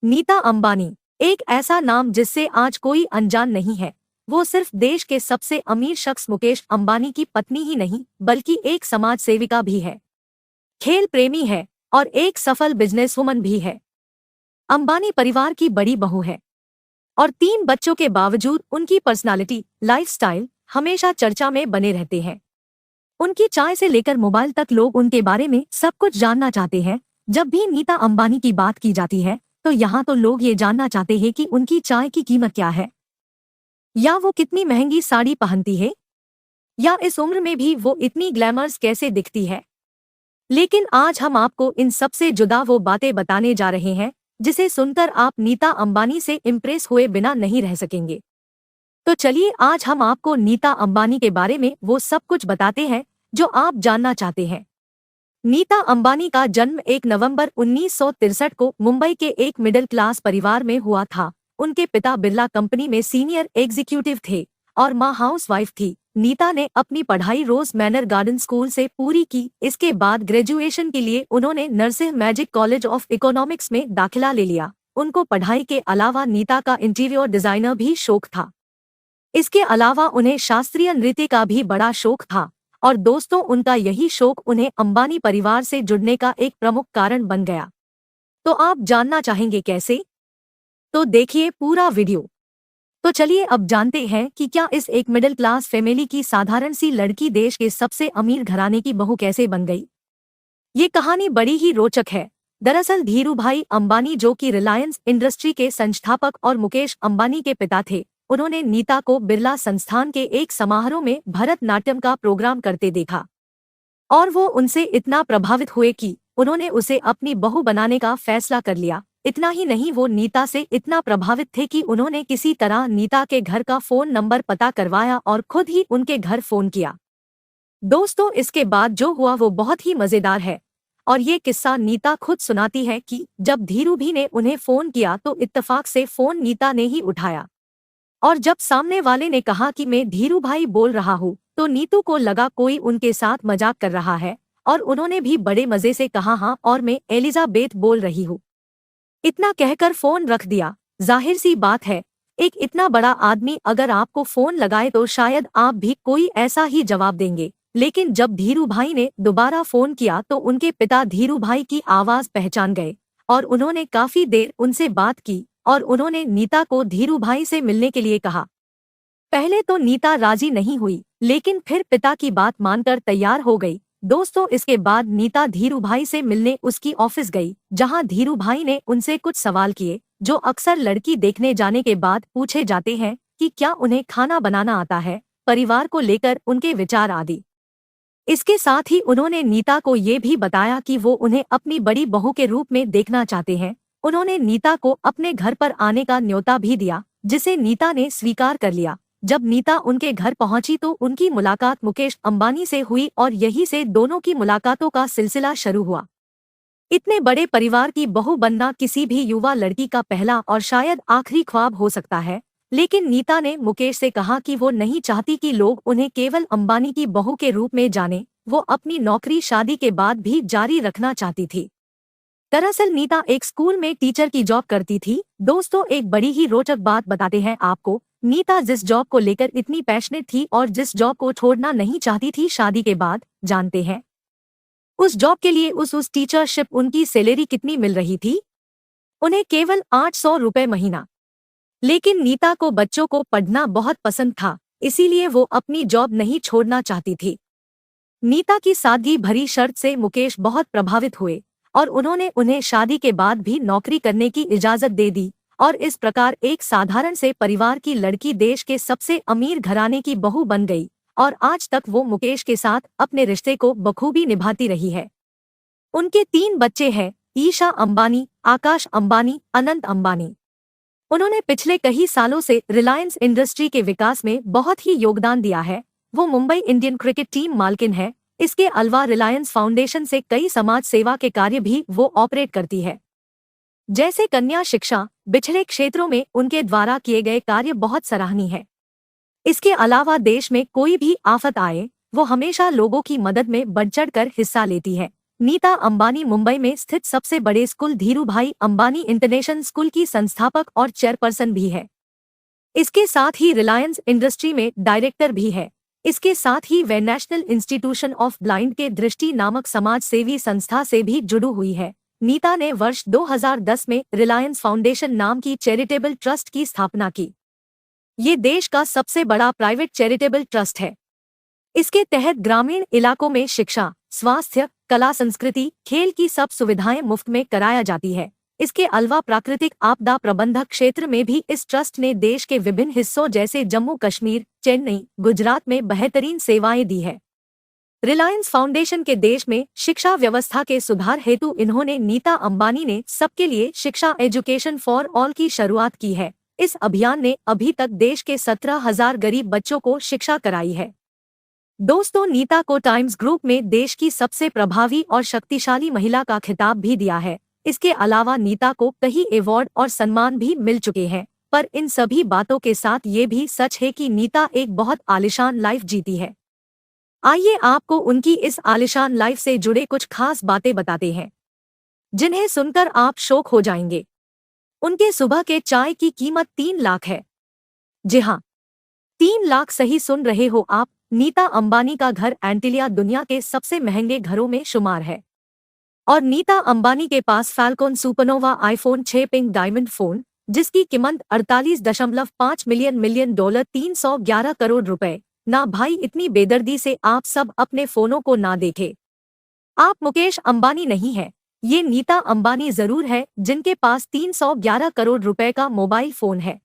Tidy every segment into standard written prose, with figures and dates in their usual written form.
नीता अंबानी, एक ऐसा नाम जिससे आज कोई अनजान नहीं है। वो सिर्फ देश के सबसे अमीर शख्स मुकेश अंबानी की पत्नी ही नहीं बल्कि एक समाज सेविका भी है, खेल प्रेमी है और एक सफल बिजनेसवुमन भी है। अंबानी परिवार की बड़ी बहू है और 3 बच्चों के बावजूद उनकी पर्सनालिटी, लाइफस्टाइल हमेशा चर्चा में बने रहते हैं। उनकी चाय से लेकर मोबाइल तक लोग उनके बारे में सब कुछ जानना चाहते हैं। जब भी नीता अंबानी की बात की जाती है तो यहाँ तो लोग ये जानना चाहते हैं कि उनकी चाय की कीमत क्या है, या वो कितनी महंगी साड़ी पहनती है, या इस उम्र में भी वो इतनी ग्लैमर्स कैसे दिखती है। लेकिन आज हम आपको इन सब से जुदा वो बातें बताने जा रहे हैं जिसे सुनकर आप नीता अंबानी से इम्प्रेस हुए बिना नहीं रह सकेंगे। तो चलिए आज हम आपको नीता अंबानी के बारे में वो सब कुछ बताते हैं जो आप जानना चाहते हैं। नीता अंबानी का जन्म 1 नवंबर 1963 को मुंबई के एक मिडिल क्लास परिवार में हुआ था। उनके पिता बिरला कंपनी में सीनियर एग्जीक्यूटिव थे और मां हाउसवाइफ थी। नीता ने अपनी पढ़ाई रोज मैनर गार्डन स्कूल से पूरी की। इसके बाद ग्रेजुएशन के लिए उन्होंने Narsingh magic college of economics में दाखिला ले लिया। उनको पढ़ाई के अलावा नीता का इंटीरियर डिजाइनर भी शौक था। इसके अलावा उन्हें शास्त्रीय नृत्य का भी बड़ा शौक था और दोस्तों उनका यही शौक उन्हें अंबानी परिवार से जुड़ने का एक प्रमुख कारण बन गया। तो आप जानना चाहेंगे कैसे? तो देखिए पूरा वीडियो। तो चलिए अब जानते हैं कि क्या इस एक मिडिल क्लास फैमिली की साधारण सी लड़की देश के सबसे अमीर घराने की बहू कैसे बन गई। ये कहानी बड़ी ही रोचक है। दरअसल धीरूभाई अंबानी, जो कि रिलायंस इंडस्ट्री के संस्थापक और मुकेश अंबानी के पिता थे, उन्होंने नीता को बिरला संस्थान के एक समारोह में भरतनाट्यम का प्रोग्राम करते देखा और वो उनसे इतना प्रभावित हुए कि उन्होंने उसे अपनी बहू बनाने का फैसला कर लिया। इतना ही नहीं, वो नीता से इतना प्रभावित थे कि उन्होंने किसी तरह नीता के घर का फोन नंबर पता करवाया और खुद ही उनके घर फोन किया। दोस्तों इसके बाद जो हुआ वो बहुत ही मजेदार है और ये किस्सा नीता खुद सुनाती है कि जब धीरू भी ने उन्हें फोन किया तो इत्तेफाक से फोन नीता ने ही उठाया और जब सामने वाले ने कहा कि मैं धीरू भाई बोल रहा हूँ तो नीतू को लगा कोई उनके साथ मजाक कर रहा है और उन्होंने भी बड़े मजे से कहा हाँ और मैं एलिजाबेथ बोल रही हूँ। इतना कहकर फोन रख दिया। जाहिर सी बात है, एक इतना बड़ा आदमी अगर आपको फोन लगाए तो शायद आप भी कोई ऐसा ही जवाब देंगे। लेकिन जब धीरू भाई ने दोबारा फोन किया तो उनके पिता धीरू भाई की आवाज पहचान गए और उन्होंने काफी देर उनसे बात की और उन्होंने नीता को धीरू भाई से मिलने के लिए कहा। पहले तो नीता राजी नहीं हुई लेकिन फिर पिता की बात मानकर तैयार हो गई। दोस्तों इसके बाद नीता धीरू भाई से मिलने उसकी ऑफिस गई, जहां धीरू भाई ने उनसे कुछ सवाल किए जो अक्सर लड़की देखने जाने के बाद पूछे जाते हैं कि क्या उन्हें खाना बनाना आता है, परिवार को लेकर उनके विचार आदि। इसके साथ ही उन्होंने नीता को ये भी बताया कि वो उन्हें अपनी बड़ी बहू के रूप में देखना चाहते हैं। उन्होंने नीता को अपने घर पर आने का न्योता भी दिया जिसे नीता ने स्वीकार कर लिया। जब नीता उनके घर पहुंची तो उनकी मुलाकात मुकेश अंबानी से हुई और यहीं से दोनों की मुलाकातों का सिलसिला शुरू हुआ। इतने बड़े परिवार की बहू बनना किसी भी युवा लड़की का पहला और शायद आखिरी ख्वाब हो सकता है, लेकिन नीता ने मुकेश से कहा कि वो नहीं चाहती कि लोग उन्हें केवल अंबानी की बहू के रूप में जाने। वो अपनी नौकरी शादी के बाद भी जारी रखना चाहती थी। दरअसल नीता एक स्कूल में टीचर की जॉब करती थी। दोस्तों एक बड़ी ही रोचक बात बताते हैं आपको। नीता जिस जॉब को लेकर इतनी पैशनेट थी और जिस जॉब को छोड़ना नहीं चाहती थी शादी के बाद, जानते हैं उस जॉब के लिए उस टीचरशिप उनकी सैलरी कितनी मिल रही थी? उन्हें केवल 800 रुपए महीना। लेकिन नीता को बच्चों को पढ़ना बहुत पसंद था, इसीलिए वो अपनी जॉब नहीं छोड़ना चाहती थी। नीता की सादगी भरी शर्त से मुकेश बहुत प्रभावित हुए और उन्होंने उन्हें शादी के बाद भी नौकरी करने की इजाजत दे दी और इस प्रकार एक साधारण से परिवार की लड़की देश के सबसे अमीर घराने की बहू बन गई और आज तक वो मुकेश के साथ अपने रिश्ते को बखूबी निभाती रही है। उनके 3 बच्चे हैं, ईशा अंबानी, आकाश अंबानी, अनंत अंबानी। उन्होंने पिछले कई सालों से रिलायंस इंडस्ट्री के विकास में बहुत ही योगदान दिया है। वो मुंबई इंडियन क्रिकेट टीम मालकिन है। इसके अलावा रिलायंस फाउंडेशन से कई समाज सेवा के कार्य भी वो ऑपरेट करती है, जैसे कन्या शिक्षा। बिछड़े क्षेत्रों में उनके द्वारा किए गए कार्य बहुत सराहनीय है। इसके अलावा देश में कोई भी आफत आए वो हमेशा लोगों की मदद में बढ़ चढ़कर हिस्सा लेती है। नीता अंबानी मुंबई में स्थित सबसे बड़े school Dhirubhai Ambani international school की संस्थापक और चेयरपर्सन भी है। इसके साथ ही रिलायंस इंडस्ट्री में डायरेक्टर भी है। इसके साथ ही वे नेशनल इंस्टीट्यूशन ऑफ ब्लाइंड के दृष्टि नामक समाज सेवी संस्था से भी जुड़ी हुई है। नीता ने वर्ष 2010 में रिलायंस फाउंडेशन नाम की चैरिटेबल ट्रस्ट की स्थापना की। ये देश का सबसे बड़ा प्राइवेट चैरिटेबल ट्रस्ट है। इसके तहत ग्रामीण इलाकों में शिक्षा, स्वास्थ्य, कला, संस्कृति, खेल की सब सुविधाएं मुफ्त में कराया जाती है। इसके अलावा प्राकृतिक आपदा प्रबंधक क्षेत्र में भी इस ट्रस्ट ने देश के विभिन्न हिस्सों जैसे जम्मू कश्मीर, चेन्नई, गुजरात में बेहतरीन सेवाएं दी है। रिलायंस फाउंडेशन के देश में शिक्षा व्यवस्था के सुधार हेतु इन्होंने नीता अंबानी ने सबके लिए शिक्षा एजुकेशन फॉर ऑल की शुरुआत की है। इस अभियान ने अभी तक देश के 17,000 गरीब बच्चों को शिक्षा कराई है। दोस्तों, नीता को टाइम्स ग्रुप में देश की सबसे प्रभावी और शक्तिशाली महिला का खिताब भी दिया है। इसके अलावा नीता को कई अवार्ड और सम्मान भी मिल चुके हैं। पर इन सभी बातों के साथ ये भी सच है कि नीता एक बहुत आलीशान लाइफ जीती है। आइए आपको उनकी इस आलीशान लाइफ से जुड़े कुछ खास बातें बताते हैं, जिन्हें सुनकर आप शॉक हो जाएंगे। उनके सुबह के चाय की कीमत 3 लाख है। जी हाँ, 3 लाख सही सुन रहे हो आप। नीता अंबानी का घर एंटिलिया दुनिया के सबसे महंगे घरों में शुमार है और नीता अंबानी के पास Falcon Supernova iPhone 6 pink diamond phone, जिसकी कीमत 48.5 मिलियन डॉलर 311 करोड़ रुपए। ना भाई, इतनी बेदर्दी से आप सब अपने फोनों को ना देखें। आप मुकेश अंबानी नहीं है, ये नीता अंबानी जरूर है जिनके पास 311 करोड़ रुपए का मोबाइल फोन है।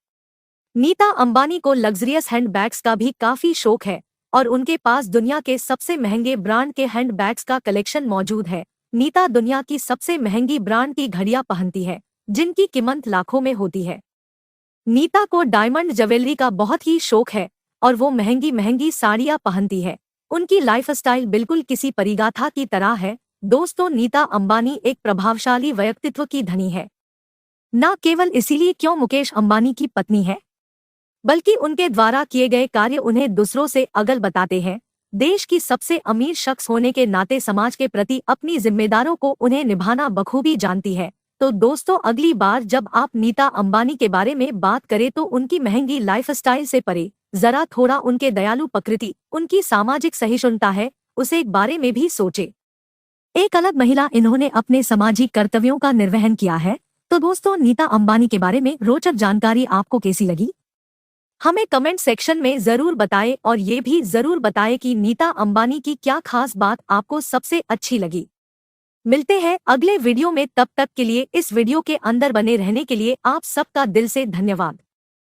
नीता अंबानी को लग्जरियस हैंडबैग्स का भी काफी शौक है और उनके पास दुनिया के सबसे महंगे ब्रांड के हैंडबैग्स का कलेक्शन मौजूद है। नीता दुनिया की सबसे महंगी ब्रांड की घड़ियां पहनती है, जिनकी कीमत लाखों में होती है। नीता को डायमंड ज्वेलरी का बहुत ही शौक है और वो महंगी महंगी साड़ियां पहनती है। उनकी लाइफस्टाइल बिल्कुल किसी परिगाथा की तरह है। दोस्तों, नीता अंबानी एक प्रभावशाली व्यक्तित्व की धनी है। न केवल इसीलिए क्यों मुकेश अंबानी की पत्नी है, बल्कि उनके द्वारा किए गए कार्य उन्हें दूसरों से अगल बताते हैं। देश की सबसे अमीर शख्स होने के नाते समाज के प्रति अपनी जिम्मेदारों को उन्हें निभाना बखूबी जानती है। तो दोस्तों, अगली बार जब आप नीता अंबानी के बारे में बात करें तो उनकी महंगी लाइफस्टाइल से परे जरा थोड़ा उनके दयालु प्रकृति, उनकी सामाजिक सहिष्णुता है, उसे बारे में भी सोचे। एक अलग महिला इन्होंने अपने सामाजिक कर्तव्यों का निर्वहन किया है। तो दोस्तों, नीता अंबानी के बारे में रोचक जानकारी आपको कैसी लगी, हमें कमेंट सेक्शन में जरूर बताएं और ये भी जरूर बताएं कि नीता अंबानी की क्या खास बात आपको सबसे अच्छी लगी। मिलते हैं अगले वीडियो में, तब तक के लिए इस वीडियो के अंदर बने रहने के लिए आप सबका दिल से धन्यवाद।